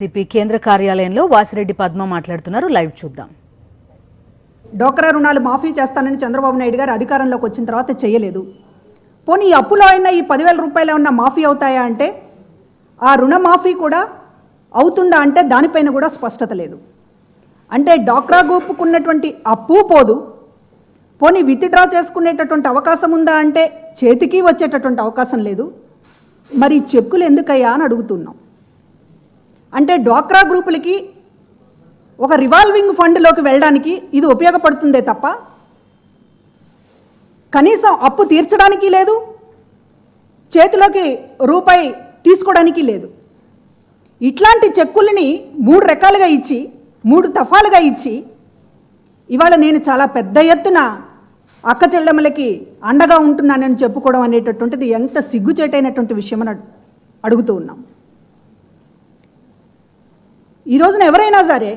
CP కేంద్ర కార్యాలయంలో వాసిరెడ్డి పద్మ మాట్లాడుతున్నారు. లైవ్ చూద్దాం. డోక్రా రుణాలు మాఫీ చేస్తానని చంద్రబాబు నాయుడు గారు అధికారంలోకి వచ్చిన తర్వాత చేయలేదు. పోనీ ఈ అప్పులో అయినా ఈ 10,000 రూపాయలు ఏమన్నా మాఫీ అవుతాయా అంటే, ఆ రుణమాఫీ కూడా అవుతుందా అంటే దానిపైన కూడా స్పష్టత లేదు. అంటే డోక్రా గ్రూపుకున్నటువంటి అప్పు పోదు, పోనీ విత్డ్రా చేసుకునేటటువంటి అవకాశం ఉందా అంటే చేతికి వచ్చేటటువంటి అవకాశం లేదు. మరి చెక్కులు ఎందుకయ్యా అని అడుగుతున్నాం. అంటే డ్వాక్రా గ్రూపులకి ఒక రివాల్వింగ్ ఫండ్లోకి వెళ్ళడానికి ఇది ఉపయోగపడుతుందే తప్ప కనీసం అప్పు తీర్చడానికి లేదు, చేతిలోకి రూపాయి తీసుకోవడానికి లేదు. ఇట్లాంటి చెక్కుల్ని 3 రకాలుగా ఇచ్చి 3 దఫాలుగా ఇచ్చి ఇవాళ నేను చాలా పెద్ద ఎత్తున అక్క చెల్లెమ్మలకి అండగా ఉంటున్నానని చెప్పుకోవడం అనేటటువంటిది ఎంత సిగ్గుచేటైనటువంటి విషయం అని అడుగుతూ ఉన్నాం. ఈ రోజున ఎవరైనా సరే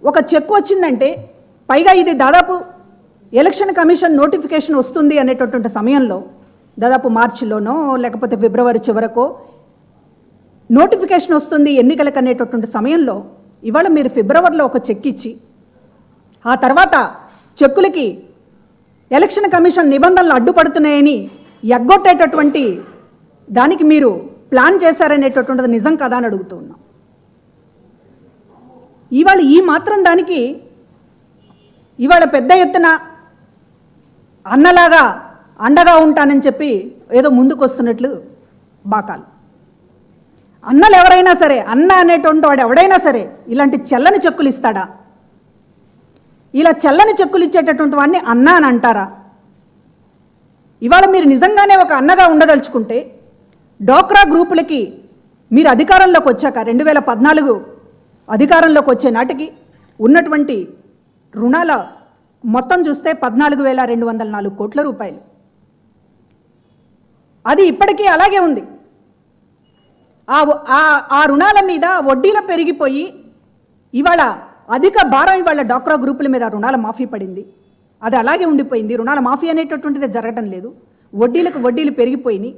ఒక చెక్ వచ్చిందంటే, పైగా ఇది దాదాపు ఎలక్షన్ కమిషన్ నోటిఫికేషన్ వస్తుంది అనేటటువంటి సమయంలో, దాదాపు మార్చిలోనో లేకపోతే ఫిబ్రవరి చివరకో నోటిఫికేషన్ వస్తుంది ఎన్నికలకు అనేటటువంటి సమయంలో, ఇవాళ మీరు ఫిబ్రవరిలో ఒక చెక్ ఇచ్చి ఆ తర్వాత చెక్కులకి ఎలక్షన్ కమిషన్ నిబంధనలు అడ్డుపడుతున్నాయని ఎగ్గొట్టేటటువంటి దానికి మీరు ప్లాన్ చేశారనేటటువంటిది నిజం కదా అని అడుగుతూ ఉన్నాం. ఇవాళ ఈ మాత్రం దానికి ఇవాళ పెద్ద ఎత్తున అన్నలాగా అండగా ఉంటానని చెప్పి ఏదో ముందుకు వస్తున్నట్లు బాకాలు. అన్నలు ఎవరైనా సరే, అన్న అనేటువంటి వాడు ఎవడైనా సరే ఇలాంటి చెల్లని చెక్కులు ఇస్తాడా? ఇలా చెల్లని చెక్కులు ఇచ్చేటటువంటి వాడిని అన్న అని అంటారా? ఇవాళ మీరు నిజంగానే ఒక అన్నగా ఉండదలుచుకుంటే డోక్రా గ్రూపులకి మీరు అధికారంలోకి వచ్చాక 2014 అధికారంలోకి వచ్చే నాటికి ఉన్నటువంటి రుణాల మొత్తం చూస్తే 14,204 కోట్ల రూపాయలు. అది ఇప్పటికీ అలాగే ఉంది. ఆ రుణాల మీద వడ్డీలు పెరిగిపోయి ఇవాళ అధిక భారం ఇవాళ డోక్రా గ్రూపుల మీద రుణాల మాఫీ పడింది. అది అలాగే ఉండిపోయింది. రుణాల మాఫీ అనేటటువంటిది జరగడం లేదు. వడ్డీలకు వడ్డీలు పెరిగిపోయినాయి.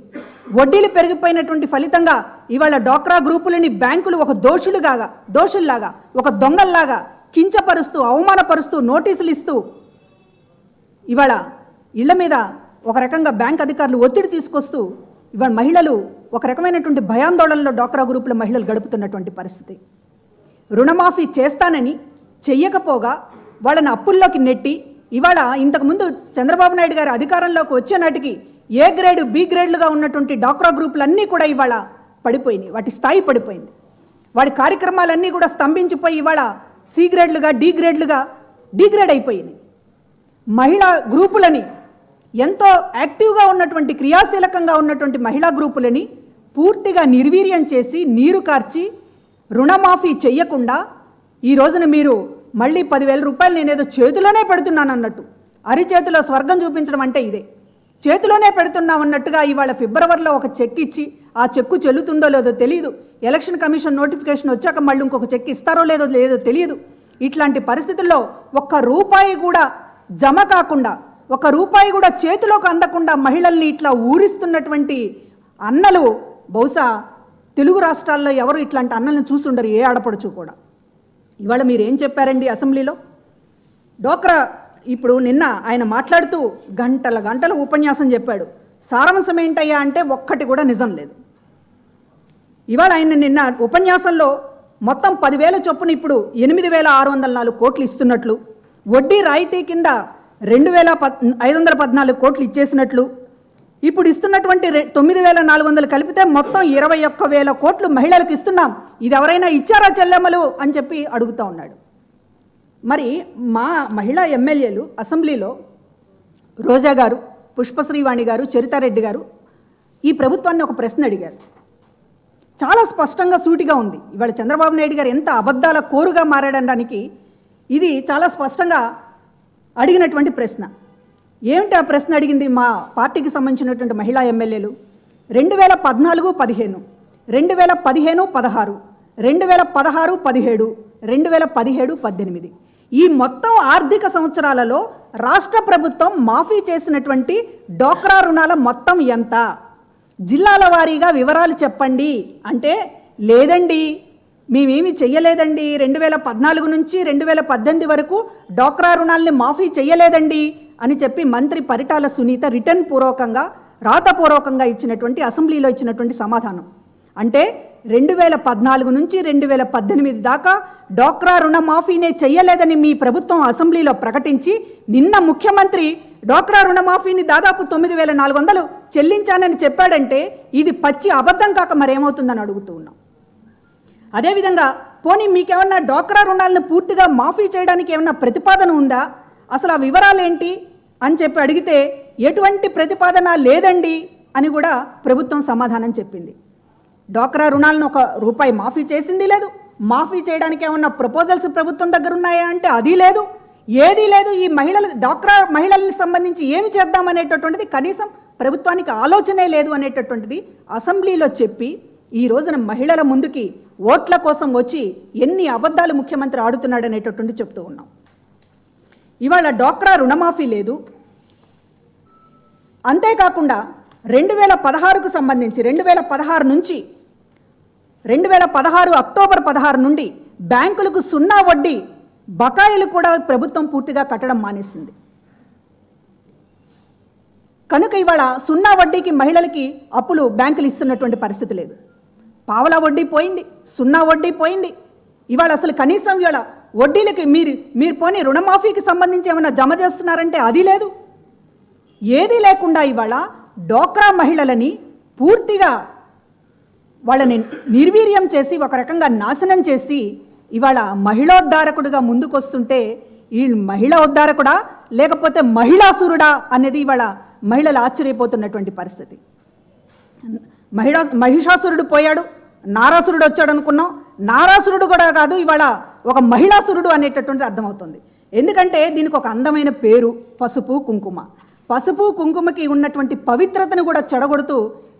వడ్డీలు పెరిగిపోయినటువంటి ఫలితంగా ఇవాళ డోక్రా గ్రూపులని బ్యాంకులు ఒక దోషుల్లాగా ఒక దొంగల్లాగా కించపరుస్తూ, అవమానపరుస్తూ, నోటీసులు ఇస్తూ ఇవాళ ఇళ్ల మీద ఒక రకంగా బ్యాంక్ అధికారులు ఒత్తిడి తీసుకొస్తూ ఇవాళ మహిళలు ఒక రకమైనటువంటి భయాందోళనలో డోక్రా గ్రూపుల మహిళలు గడుపుతున్నటువంటి పరిస్థితి. రుణమాఫీ చేస్తానని చెయ్యకపోగా వాళ్ళని అప్పుల్లోకి నెట్టి ఇవాళ ఇంతకుముందు చంద్రబాబు నాయుడు గారు అధికారంలోకి వచ్చే నాటికి ఏ గ్రేడ్ బి గ్రేడ్లుగా ఉన్నటువంటి డోక్రా గ్రూపులన్నీ కూడా ఇవాళ పడిపోయినాయి. వాటి స్థాయి పడిపోయింది. వాటి కార్యక్రమాలన్నీ కూడా స్తంభించిపోయి ఇవాళ సి గ్రేడ్లుగా డిగ్రేడ్ అయిపోయినాయి. మహిళా గ్రూపులని, ఎంతో యాక్టివ్గా ఉన్నటువంటి క్రియాశీలకంగా ఉన్నటువంటి మహిళా గ్రూపులని పూర్తిగా నిర్వీర్యం చేసి నీరు కార్చి రుణమాఫీ చెయ్యకుండా ఈ రోజున మీరు మళ్ళీ 10,000 రూపాయలు నేనేదో చేతిలోనే పెడుతున్నాను అన్నట్టు, అరిచేతిలో స్వర్గం చూపించడం అంటే ఇదే. చేతిలోనే పెడుతున్నాం అన్నట్టుగా ఇవాళ ఫిబ్రవరిలో ఒక చెక్ ఇచ్చి ఆ చెక్కు చెల్లుతుందో లేదో తెలియదు. ఎలక్షన్ కమిషన్ నోటిఫికేషన్ వచ్చాక మళ్ళీ ఇంకొక చెక్ ఇస్తారో లేదో తెలియదు. ఇట్లాంటి పరిస్థితుల్లో ఒక్క రూపాయి కూడా జమ కాకుండా, ఒక్క రూపాయి కూడా చేతిలోకి అందకుండా మహిళల్ని ఇట్లా ఊరిస్తున్నటువంటి అన్నలు బహుశా తెలుగు రాష్ట్రాల్లో ఎవరు ఇట్లాంటి అన్నలను చూసుండరు, ఏ ఆడపడుచు కూడా. ఇవాళ మీరు ఏం చెప్పారండి అసెంబ్లీలో? డోక్రా ఇప్పుడు నిన్న ఆయన మాట్లాడుతూ గంటల ఉపన్యాసం చెప్పాడు. సారాంశం ఏంటయ్యా అంటే ఒక్కటి కూడా నిజం లేదు. ఇవాళ ఆయన నిన్న ఉపన్యాసంలో మొత్తం 10,000 చొప్పున ఇప్పుడు 8,604 కోట్లు ఇస్తున్నట్లు, వడ్డీ రాయితీ కింద 2,514 కోట్లు ఇచ్చేసినట్లు, ఇప్పుడు ఇస్తున్నటువంటి 9,400 కలిపితే మొత్తం 21,000 కోట్లు మహిళలకు ఇస్తున్నాం. ఇది ఎవరైనా ఇచ్చారా చెల్లెమ్మలు అని చెప్పి అడుగుతూ ఉన్నాడు. మరి మా మహిళా ఎమ్మెల్యేలు అసెంబ్లీలో రోజా గారు, పుష్పశ్రీవాణి గారు, చరితారెడ్డి గారు ఈ ప్రభుత్వాన్ని ఒక ప్రశ్న అడిగారు. చాలా స్పష్టంగా సూటిగా ఉంది. ఇవాళ చంద్రబాబు నాయుడు గారు ఎంత అబద్ధాల కోరుగా మారాడడానికి ఇది చాలా స్పష్టంగా అడిగినటువంటి ప్రశ్న. ఏమిటి ఆ ప్రశ్న అడిగింది మా పార్టీకి సంబంధించినటువంటి మహిళా ఎమ్మెల్యేలు? 2014-15, 2015-16, 2016-17, 2017-18 ఈ మొత్తం ఆర్థిక సంవత్సరాలలో రాష్ట్ర ప్రభుత్వం మాఫీ చేసినటువంటి డోక్రా రుణాల మొత్తం ఎంత? జిల్లాల వారీగా వివరాలు చెప్పండి అంటే లేదండి మేమేమి చెయ్యలేదండి, 2014 నుంచి 2018 వరకు డ్వాక్రా రుణాలని మాఫీ చెయ్యలేదండి అని చెప్పి మంత్రి పరిటాల సునీత రిటర్న్ పూర్వకంగా రాతపూర్వకంగా ఇచ్చినటువంటి అసెంబ్లీలో ఇచ్చినటువంటి సమాధానం. అంటే 2014 నుంచి 2018 దాకా డ్వాక్రా రుణమాఫీనే చెయ్యలేదని మీ ప్రభుత్వం అసెంబ్లీలో ప్రకటించి నిన్న ముఖ్యమంత్రి డ్వాక్రా రుణమాఫీని దాదాపు 9,400 చెల్లించానని చెప్పాడంటే ఇది పచ్చి అబద్ధం కాక మరేమవుతుందని అడుగుతూ ఉన్నాం. అదేవిధంగా పోనీ మీకేమన్నా డ్వాక్రా రుణాలను పూర్తిగా మాఫీ చేయడానికి ఏమన్నా ప్రతిపాదన ఉందా, అసలు ఆ వివరాలు ఏంటి అని చెప్పి అడిగితే ఎటువంటి ప్రతిపాదన లేదండి అని కూడా ప్రభుత్వం సమాధానం చెప్పింది. డ్వాక్రా రుణాలను ₹1 మాఫీ చేసింది లేదు, మాఫీ చేయడానికి ఏమన్నా ప్రపోజల్స్ ప్రభుత్వం దగ్గర ఉన్నాయా అంటే అది లేదు, ఏదీ లేదు. ఈ డ్వాక్రా మహిళలకు సంబంధించి ఏమి చేద్దామనేటటువంటిది కనీసం ప్రభుత్వానికి ఆలోచనే లేదు అనేటటువంటిది అసెంబ్లీలో చెప్పి ఈ రోజున మహిళల ముందుకి ఓట్ల కోసం వచ్చి ఎన్ని అబద్ధాలు ముఖ్యమంత్రి ఆడుతున్నాడు అనేటటువంటి చెప్తూ ఉన్నాం. ఇవాళ డ్వాక్రా రుణమాఫీ లేదు. అంతేకాకుండా 2016కు సంబంధించి 2016 నుంచి 2016 అక్టోబర్ 16 నుండి బ్యాంకులకు 0 వడ్డీ బకాయిలు కూడా ప్రభుత్వం పూర్తిగా కట్టడం మానేసింది. కనుక ఇవాళ 0 వడ్డీకి మహిళలకి అప్పులు బ్యాంకులు ఇస్తున్నటువంటి పరిస్థితి లేదు. పావలా వడ్డీ పోయింది, 0 వడ్డీ పోయింది. ఇవాళ అసలు కనీసం ఇవాళ వడ్డీలకి మీరు పోనీ రుణమాఫీకి సంబంధించి ఏమైనా జమ చేస్తున్నారంటే అది లేదు, ఏదీ లేకుండా ఇవాళ డ్వాక్రా మహిళలని పూర్తిగా వాళ్ళని నిర్వీర్యం చేసి ఒక రకంగా నాశనం చేసి ఇవాళ మహిళోద్ధారకుడిగా ముందుకొస్తుంటే ఈ మహిళోద్ధారకుడా లేకపోతే మహిళాసురుడా అనేది ఇవాళ మహిళలు ఆశ్చర్యపోతున్నటువంటి పరిస్థితి. మహిషాసురుడు పోయాడు, నారాసురుడు వచ్చాడు అనుకున్నాం. నారాసురుడు కూడా కాదు, ఇవాళ ఒక మహిళాసురుడు అనేటటువంటి అర్థమవుతుంది. ఎందుకంటే దీనికి ఒక అందమైన పేరు పసుపు కుంకుమ. పసుపు కుంకుమకి ఉన్నటువంటి పవిత్రతను కూడా చెడగొడుతూ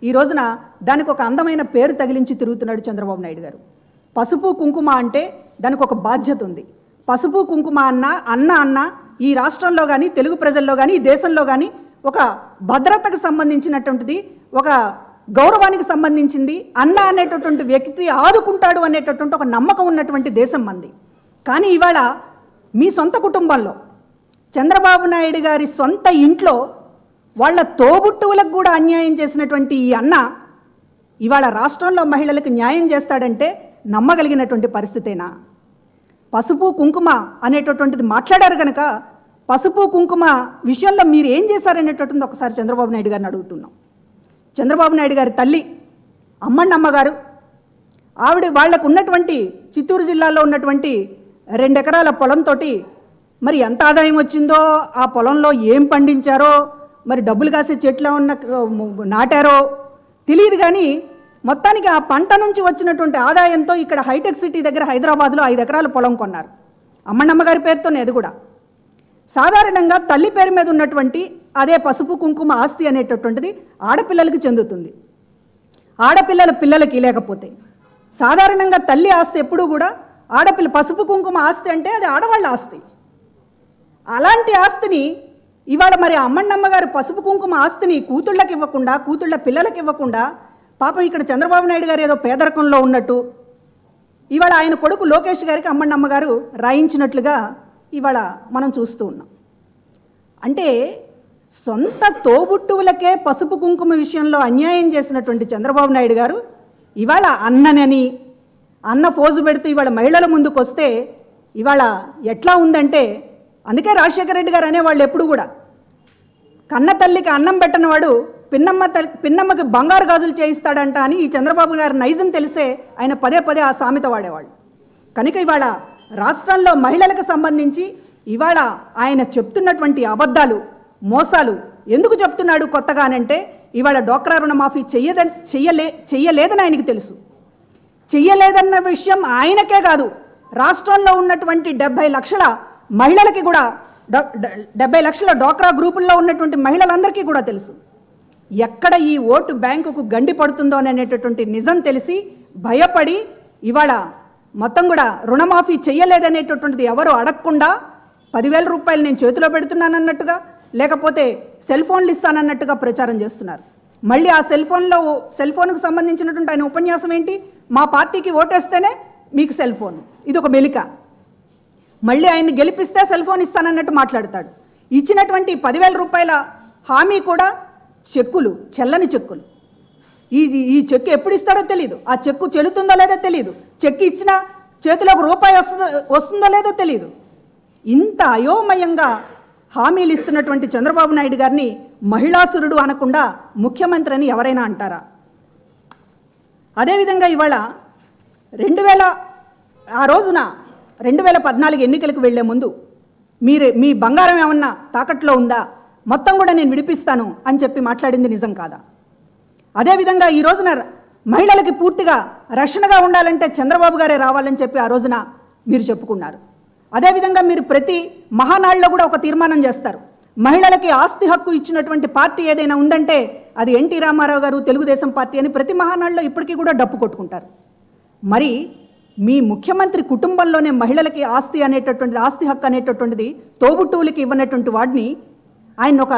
ఈ రోజున దానికి ఒక అందమైన పేరు తగిలించి తిరుగుతున్నాడు చంద్రబాబు నాయుడు గారు. పసుపు కుంకుమ అంటే దానికి ఒక బాధ్యత ఉంది. పసుపు కుంకుమ అన్న ఈ రాష్ట్రంలో కానీ తెలుగు ప్రజల్లో కానీ ఈ దేశంలో కానీ ఒక భద్రతకు సంబంధించినటువంటిది, ఒక గౌరవానికి సంబంధించింది. అన్న అనేటటువంటి వ్యక్తి ఆదుకుంటాడు అనేటటువంటి ఒక నమ్మకం ఉన్నటువంటి దేశం మంది. కానీ ఇవాళ మీ సొంత కుటుంబంలో చంద్రబాబు నాయుడు గారి సొంత ఇంట్లో వాళ్ళ తోబుట్టువులకు కూడా అన్యాయం చేసినటువంటి ఈ అన్న ఇవాళ రాష్ట్రంలో మహిళలకు న్యాయం చేస్తాడంటే నమ్మగలిగినటువంటి పరిస్థితేనా? పసుపు కుంకుమ అనేటటువంటిది మాట్లాడారు కనుక పసుపు కుంకుమ విషయంలో మీరు ఏం చేశారనేటటువంటి ఒకసారి చంద్రబాబు నాయుడు గారిని అడుగుతున్నాం. చంద్రబాబు నాయుడు గారి తల్లి అమ్మన్నమ్మ గారు ఆవిడ వాళ్లకు ఉన్నటువంటి చిత్తూరు జిల్లాలో ఉన్నటువంటి 2 ఎకరాల పొలంతో మరి ఎంత ఆదాయం వచ్చిందో, ఆ పొలంలో ఏం పండించారో, మరి డబ్బులు కాసే చెట్లు ఉన్న నాటారో తెలియదు. కానీ మొత్తానికి ఆ పంట నుంచి వచ్చినటువంటి ఆదాయంతో ఇక్కడ హైటెక్ సిటీ దగ్గర హైదరాబాద్లో 5 ఎకరాల పొలం కొన్నారు. అమ్మన్నమ్మ గారి పేరుతోనే. అది కూడా సాధారణంగా తల్లి పేరు మీద ఉన్నటువంటి అదే పసుపు కుంకుమ ఆస్తి అనేటటువంటిది ఆడపిల్లలకి చెందుతుంది. ఆడపిల్లల పిల్లలకి లేకపోతే సాధారణంగా తల్లి ఆస్తి ఎప్పుడూ కూడా ఆడపిల్ల, పసుపు కుంకుమ ఆస్తి అంటే అది ఆడవాళ్ళ ఆస్తి. అలాంటి ఆస్తిని ఇవాళ మరి అమ్మన్నమ్మ గారు పసుపు కుంకుమ ఆస్తిని కూతుళ్ళకి ఇవ్వకుండా, కూతుళ్ళ పిల్లలకి ఇవ్వకుండా, పాపం ఇక్కడ చంద్రబాబు నాయుడు గారు ఏదో పేదరికంలో ఉన్నట్టు ఇవాళ ఆయన కొడుకు లోకేష్ గారికి అమ్మన్నమ్మ గారు రాయించినట్లుగా ఇవాళ మనం చూస్తూ ఉన్నాం. అంటే సొంత తోబుట్టువులకే పసుపు కుంకుమ విషయంలో అన్యాయం చేసినటువంటి చంద్రబాబు నాయుడు గారు ఇవాళ అన్ననని అన్న పోజు పెడుతూ ఇవాళ మహిళల ముందుకు వస్తే ఇవాళ ఎట్లా ఉందంటే, అందుకే రాజశేఖర రెడ్డి గారు అనేవాళ్ళు ఎప్పుడు కూడా కన్న తల్లికి అన్నం పెట్టినవాడు పిన్నమ్మకి బంగారు గాజులు చేయిస్తాడంట అని ఈ చంద్రబాబు గారి నైజం తెలిసే ఆయన పదే పదే ఆ సామెత వాడేవాళ్ళు. కనుక ఇవాళ రాష్ట్రంలో మహిళలకు సంబంధించి ఇవాళ ఆయన చెప్తున్నటువంటి అబద్ధాలు, మోసాలు ఎందుకు చెప్తున్నాడు కొత్తగానంటే ఇవాళ డ్వాక్రా రుణమాఫీ చెయ్యలేదని ఆయనకి తెలుసు. చెయ్యలేదన్న విషయం ఆయనకే కాదు, రాష్ట్రంలో ఉన్నటువంటి 70 లక్షల మహిళలకి కూడా 70 లక్షల డ్వాక్రా గ్రూపుల్లో ఉన్నటువంటి మహిళలందరికీ కూడా తెలుసు. ఎక్కడ ఈ ఓటు బ్యాంకుకు గండి పడుతుందో అనేటటువంటి నిజం తెలిసి భయపడి ఇవాళ మొత్తం కూడా రుణమాఫీ చెయ్యలేదనేటటువంటిది ఎవరు అడగకుండా 10,000 రూపాయలు నేను చేతిలో పెడుతున్నానన్నట్టుగా, లేకపోతే సెల్ ఫోన్లు ఇస్తానన్నట్టుగా ప్రచారం చేస్తున్నారు. మళ్ళీ ఆ సెల్ ఫోన్కు సంబంధించినటువంటి ఆయన ఉపన్యాసం ఏంటి, మా పార్టీకి ఓటేస్తేనే మీకు సెల్ ఫోన్, ఇది ఒక మెలిక. మళ్ళీ ఆయన్ని గెలిపిస్తే సెల్ ఫోన్ ఇస్తానన్నట్టు మాట్లాడతాడు. ఇచ్చినటువంటి 10,000 రూపాయల హామీ కూడా చెక్కులు, చెల్లని చెక్కులు. ఈ చెక్కు ఎప్పుడు ఇస్తాడో తెలియదు, ఆ చెక్కు చెల్లుతుందో లేదో తెలియదు, చెక్కు ఇచ్చినా చేతిలో ₹1 వస్తుందో లేదో తెలియదు. ఇంత అయోమయంగా హామీలు ఇస్తున్నటువంటి చంద్రబాబు నాయుడు గారిని మహిళాసురుడు అనకుండా ముఖ్యమంత్రి అని ఎవరైనా అంటారా? అదేవిధంగా ఇవాళ 2014 ఎన్నికలకు వెళ్లే ముందు మీ బంగారం ఏమన్నా తాకట్లో ఉందా, మొత్తం కూడా నేను విడిపిస్తాను అని చెప్పి మాట్లాడింది నిజం కాదా? అదేవిధంగా ఈ రోజున మహిళలకి పూర్తిగా రక్షణగా ఉండాలంటే చంద్రబాబు గారే రావాలని చెప్పి ఆ రోజున మీరు చెప్పుకున్నారు. అదేవిధంగా మీరు ప్రతి మహానాడులో కూడా ఒక తీర్మానం చేస్తారు, మహిళలకి ఆస్తి హక్కు ఇచ్చినటువంటి పార్టీ ఏదైనా ఉందంటే అది ఎన్టీ రామారావు గారు, తెలుగుదేశం పార్టీ అని ప్రతి మహానాడులో ఇప్పటికీ కూడా డప్పు కొట్టుకుంటారు. మరి మీ ముఖ్యమంత్రి కుటుంబంలోనే మహిళలకి ఆస్తి హక్కు అనేటటువంటిది తోబుట్టువులకి ఇవ్వనటువంటి వాడిని ఆయన ఒక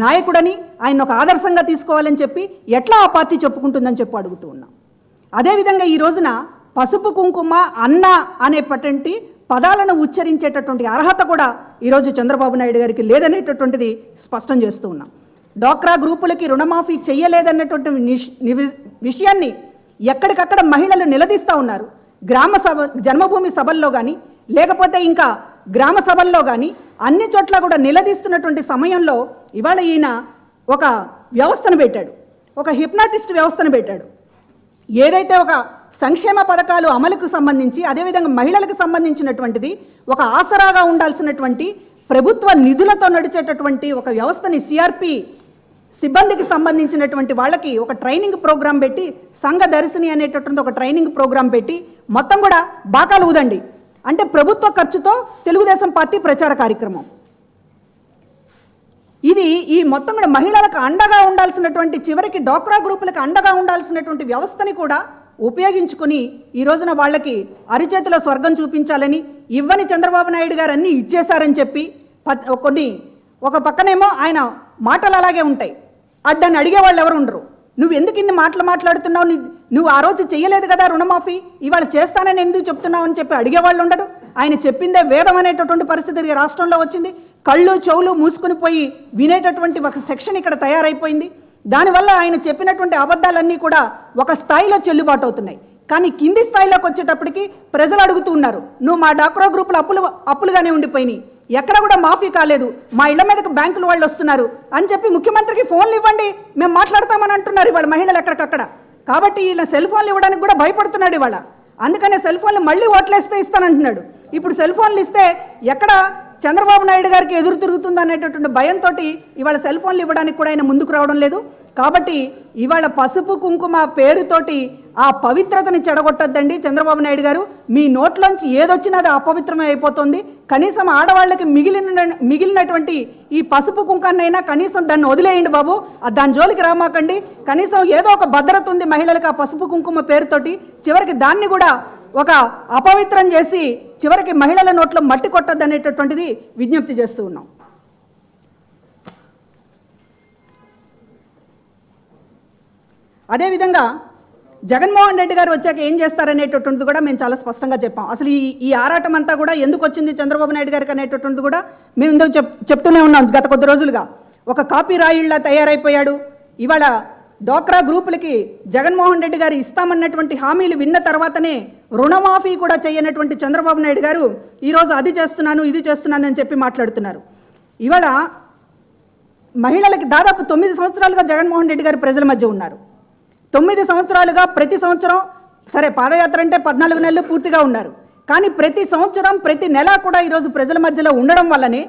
నాయకుడని, ఆయన ఒక ఆదర్శంగా తీసుకోవాలని చెప్పి ఎట్లా ఆ పార్టీ చెప్పుకుంటుందని చెప్పి అడుగుతూ ఉన్నాం. అదేవిధంగా ఈ రోజున పసుపు కుంకుమ, అన్న అనేటువంటి పదాలను ఉచ్చరించేటటువంటి అర్హత కూడా ఈరోజు చంద్రబాబు నాయుడు గారికి లేదనేటటువంటిది స్పష్టం చేస్తూ ఉన్నాం. డ్వాక్రా గ్రూపులకి రుణమాఫీ చెయ్యలేదన్నటువంటి విషయాన్ని ఎక్కడికక్కడ మహిళలు నిలదీస్తూ ఉన్నారు. జన్మభూమి సభల్లో కానీ లేకపోతే ఇంకా గ్రామ సభల్లో కానీ అన్ని చోట్ల కూడా నిలదీస్తున్నటువంటి సమయంలో ఇవాళ ఈయన ఒక వ్యవస్థను పెట్టాడు, ఒక హిప్నాటిస్ట్ వ్యవస్థను పెట్టాడు. ఏదైతే ఒక సంక్షేమ పథకాలు అమలుకు సంబంధించి, అదేవిధంగా మహిళలకు సంబంధించినటువంటిది ఒక ఆసరాగా ఉండాల్సినటువంటి ప్రభుత్వ నిధులతో నడిచేటటువంటి ఒక వ్యవస్థని సిఆర్పి సిబ్బందికి సంబంధించినటువంటి వాళ్ళకి ఒక ట్రైనింగ్ ప్రోగ్రాం పెట్టి, సంఘ దర్శిని అనేటటువంటి ఒక ట్రైనింగ్ ప్రోగ్రాం పెట్టి మొత్తం కూడా బాకాలు ఊదండి అంటే ప్రభుత్వ ఖర్చుతో తెలుగుదేశం పార్టీ ప్రచార కార్యక్రమం ఇది. ఈ మొత్తం కూడా మహిళలకు అండగా ఉండాల్సినటువంటి, చివరికి డ్వాక్రా గ్రూపులకు అండగా ఉండాల్సినటువంటి వ్యవస్థని కూడా ఉపయోగించుకుని ఈ రోజున వాళ్ళకి అరిచేతిలో స్వర్గం చూపించాలని, ఇవ్వని చంద్రబాబు నాయుడు గారు అన్నీ ఇచ్చేశారని చెప్పి ఒక పక్కనేమో ఆయన మాటలు అలాగే ఉంటాయి, అడ్డాన్ని అడిగే వాళ్ళు ఎవరు ఉండరు. నువ్వు ఎందుకు ఇన్ని మాటలు మాట్లాడుతున్నావు, నువ్వు ఆ రోజు చేయలేదు కదా రుణమాఫీ, ఇవాళ చేస్తానని ఎందుకు చెప్తున్నావు అని చెప్పి అడిగేవాళ్ళు ఉండడు. ఆయన చెప్పిందే వేదం అనేటటువంటి పరిస్థితి రాష్ట్రంలో వచ్చింది. కళ్ళు చెవులు మూసుకుని పోయి వినేటటువంటి ఒక సెక్షన్ ఇక్కడ తయారైపోయింది. దానివల్ల ఆయన చెప్పినటువంటి అబద్ధాలన్నీ కూడా ఒక స్థాయిలో చెల్లుబాటు అవుతున్నాయి. కానీ కింది స్థాయిలోకి వచ్చేటప్పటికి ప్రజలు అడుగుతూ ఉన్నారు, నువ్వు మా డ్వాక్రా గ్రూపులు అప్పులుగానే ఉండిపోయినాయి, ఎక్కడ కూడా మాఫీ కాలేదు, మా ఇళ్ల మీదకి బ్యాంకులు వాళ్ళు వస్తున్నారు అని చెప్పి ముఖ్యమంత్రికి ఫోన్లు ఇవ్వండి మేము మాట్లాడతామని అంటున్నారు ఇవాళ మహిళలు ఎక్కడికక్కడ. కాబట్టి ఇలా సెల్ ఫోన్లు ఇవ్వడానికి కూడా భయపడుతున్నాడు ఇవాళ. అందుకనే సెల్ ఫోన్లు మళ్ళీ ఓట్లేస్తే ఇస్తానంటున్నాడు. ఇప్పుడు సెల్ ఫోన్లు ఇస్తే ఎక్కడ చంద్రబాబు నాయుడు గారికి ఎదురు తిరుగుతుంది అనేటటువంటి భయంతో ఇవాళ సెల్ ఫోన్లు ఇవ్వడానికి కూడా ఆయన ముందుకు రావడం లేదు. కాబట్టి ఇవాళ పసుపు కుంకుమ పేరుతోటి ఆ పవిత్రతని చెడగొట్టద్దండి చంద్రబాబు నాయుడు గారు. మీ నోట్లోంచి ఏదొచ్చినా అది అపవిత్రమే అయిపోతుంది. కనీసం ఆడవాళ్ళకి మిగిలినటువంటి ఈ పసుపు కుంకాన్నైనా కనీసం దాన్ని వదిలేయండి బాబు, దాని జోలికి రామాకండి. కనీసం ఏదో ఒక భద్రత ఉంది మహిళలకు ఆ పసుపు కుంకుమ పేరుతోటి. చివరికి దాన్ని కూడా ఒక అపవిత్రం చేసి చివరికి మహిళల నోట్లో మట్టి కొట్టద్దు అనేటటువంటిది విజ్ఞప్తి చేస్తూ ఉన్నాం. అదేవిధంగా జగన్మోహన్ రెడ్డి గారు వచ్చాక ఏం చేస్తారనేటటువంటిది కూడా మేము చాలా స్పష్టంగా చెప్పాం. అసలు ఈ ఆరాటం అంతా కూడా ఎందుకు వచ్చింది చంద్రబాబు నాయుడు గారికి అనేటటువంటిది కూడా మేము ఇందుకు చెప్తూనే ఉన్నాం. గత కొద్ది రోజులుగా ఒక కాపీ రాయిళ్లా తయారైపోయాడు. ఇవాళ డ్వాక్రా గ్రూపులకి జగన్మోహన్ రెడ్డి గారు ఇస్తామన్నటువంటి హామీలు విన్న తర్వాతనే రుణమాఫీ కూడా చేయనటువంటి చంద్రబాబు నాయుడు గారు ఈరోజు అది చేస్తున్నాను ఇది చేస్తున్నాను అని చెప్పి మాట్లాడుతున్నారు. ఇవాళ మహిళలకి దాదాపు 9 సంవత్సరాలుగా జగన్మోహన్ రెడ్డి గారు ప్రజల మధ్య ఉన్నారు. 9 సంవత్సరాలుగా ప్రతి సంవత్సరం సరే పాదయాత్ర అంటే 14 నెలలు పూర్తిగా ఉన్నారు. కానీ ప్రతి సంవత్సరం ప్రతి నెల కూడా ఈరోజు ప్రజల మధ్యలో ఉండడం వల్లనే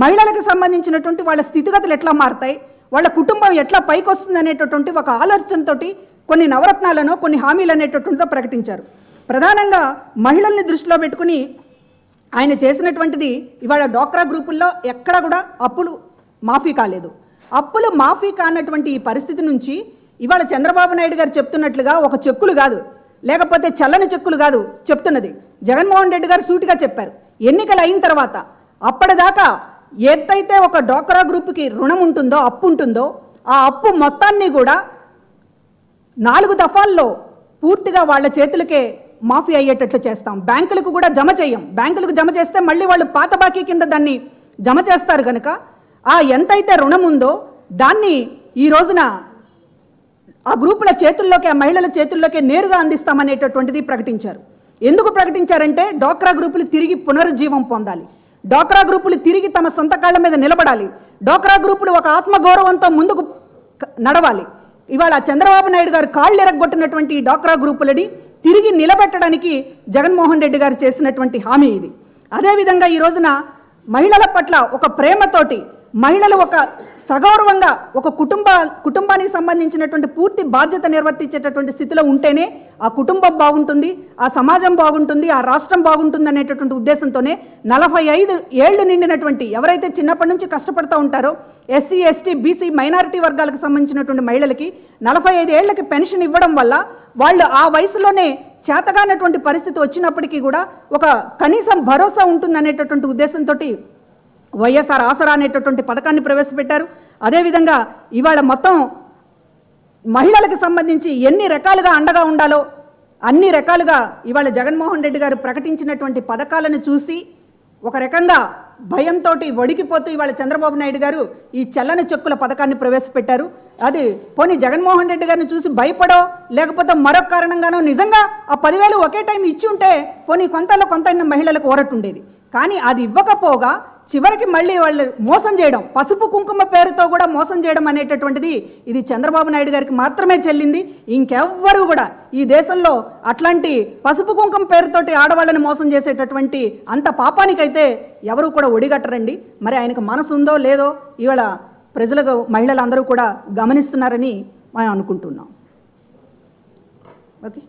మహిళలకు సంబంధించినటువంటి వాళ్ళ స్థితిగతులు ఎట్లా మారుతాయి, వాళ్ళ కుటుంబం ఎట్లా పైకి వస్తుంది అనేటటువంటి ఒక ఆలోచనతోటి కొన్ని నవరత్నాలను కొన్ని హామీలు అనేటటువంటితో ప్రకటించారు. ప్రధానంగా మహిళల్ని దృష్టిలో పెట్టుకుని ఆయన చేసినటువంటిది ఇవాళ డ్వాక్రా గ్రూపుల్లో ఎక్కడ కూడా అప్పులు మాఫీ కాలేదు. అప్పులు మాఫీ కానటువంటి ఈ పరిస్థితి నుంచి ఇవాళ చంద్రబాబు నాయుడు గారు చెప్తున్నట్లుగా ఒక చెక్కులు కాదు, లేకపోతే చల్లని చెక్కులు కాదు చెప్తున్నది. జగన్మోహన్ రెడ్డి గారు సూటిగా చెప్పారు, ఎన్నికలు అయిన తర్వాత అప్పటిదాకా ఏదైతే ఒక డ్వాక్రా గ్రూప్కి రుణం ఉంటుందో అప్పు ఉంటుందో ఆ అప్పు మొత్తాన్ని కూడా 4 దఫాల్లో పూర్తిగా వాళ్ళ చేతులకే మాఫీ అయ్యేటట్లు చేస్తాం. బ్యాంకులకు కూడా జమ చేయం. బ్యాంకులకు జమ చేస్తే మళ్ళీ వాళ్ళు పాత బాకీ కింద దాన్ని జమ చేస్తారు కనుక ఆ ఎంతైతే రుణం ఉందో దాన్ని ఈ రోజున ఆ గ్రూపుల చేతుల్లోకి, ఆ మహిళల చేతుల్లోకి నేరుగా అందిస్తామనేటటువంటిది ప్రకటించారు. ఎందుకు ప్రకటించారంటే డ్వాక్రా గ్రూపులు తిరిగి పునరుజ్జీవం పొందాలి, డ్వాక్రా గ్రూపులు తిరిగి తమ సొంత కాళ్ళ మీద నిలబడాలి, డ్వాక్రా గ్రూపులు ఒక ఆత్మగౌరవంతో ముందుకు నడవాలి. ఇవాళ చంద్రబాబు నాయుడు గారు కాళ్ళు ఎరగొట్టినటువంటి ఈ డ్వాక్రా గ్రూపులని తిరిగి నిలబెట్టడానికి జగన్మోహన్ రెడ్డి గారు చేసినటువంటి హామీ ఇది. అదేవిధంగా ఈ రోజున మహిళల పట్ల ఒక ప్రేమతోటి మహిళలు ఒక సగౌరవంగా ఒక కుటుంబానికి సంబంధించినటువంటి పూర్తి బాధ్యత నిర్వర్తించేటటువంటి స్థితిలో ఉంటేనే ఆ కుటుంబం బాగుంటుంది, ఆ సమాజం బాగుంటుంది, ఆ రాష్ట్రం బాగుంటుంది అనేటటువంటి ఉద్దేశంతోనే 45 ఏళ్లు నిండినటువంటి ఎవరైతే చిన్నప్పటి నుంచి కష్టపడుతూ ఉంటారో ఎస్సీ, ఎస్టీ, బీసీ, మైనారిటీ వర్గాలకు సంబంధించినటువంటి మహిళలకి 45 ఏళ్లకి పెన్షన్ ఇవ్వడం వల్ల వాళ్ళు ఆ వయసులోనే చేతగానటువంటి పరిస్థితి వచ్చినప్పటికీ కూడా ఒక కనీసం భరోసా ఉంటుంది అనేటటువంటి ఉద్దేశంతో వైఎస్ఆర్ ఆసరా అనేటటువంటి పథకాన్ని ప్రవేశపెట్టారు. అదేవిధంగా ఇవాళ మొత్తం మహిళలకు సంబంధించి ఎన్ని రకాలుగా అండగా ఉండాలో అన్ని రకాలుగా ఇవాళ జగన్మోహన్ రెడ్డి గారు ప్రకటించినటువంటి పథకాలను చూసి ఒక రకంగా భయంతో వణికిపోతూ ఇవాళ చంద్రబాబు నాయుడు గారు ఈ చెల్లని చెక్కుల పథకాన్ని ప్రవేశపెట్టారు. అది పోనీ జగన్మోహన్ రెడ్డి గారిని చూసి భయపడో లేకపోతే మరొక కారణంగానో నిజంగా ఆ 10,000 ఒకే టైం ఇచ్చి ఉంటే పోనీ కొంత మహిళలకు ఊరటుండేది. కానీ అది ఇవ్వకపోగా చివరికి మళ్ళీ వాళ్ళు మోసం చేయడం, పసుపు కుంకుమ పేరుతో కూడా మోసం చేయడం అనేటటువంటిది ఇది చంద్రబాబు నాయుడు గారికి మాత్రమే చెల్లింది. ఇంకెవ్వరూ కూడా ఈ దేశంలో అట్లాంటి పసుపు కుంకుమ పేరుతోటి ఆడవాళ్ళని మోసం చేసేటటువంటి అంత పాపానికైతే ఎవరు కూడా ఒడిగట్టరండి. మరి ఆయనకు మనసు ఉందో లేదో ఇవాళ ప్రజలకు మహిళలందరూ కూడా గమనిస్తున్నారని మనం అనుకుంటున్నాం. ఓకే.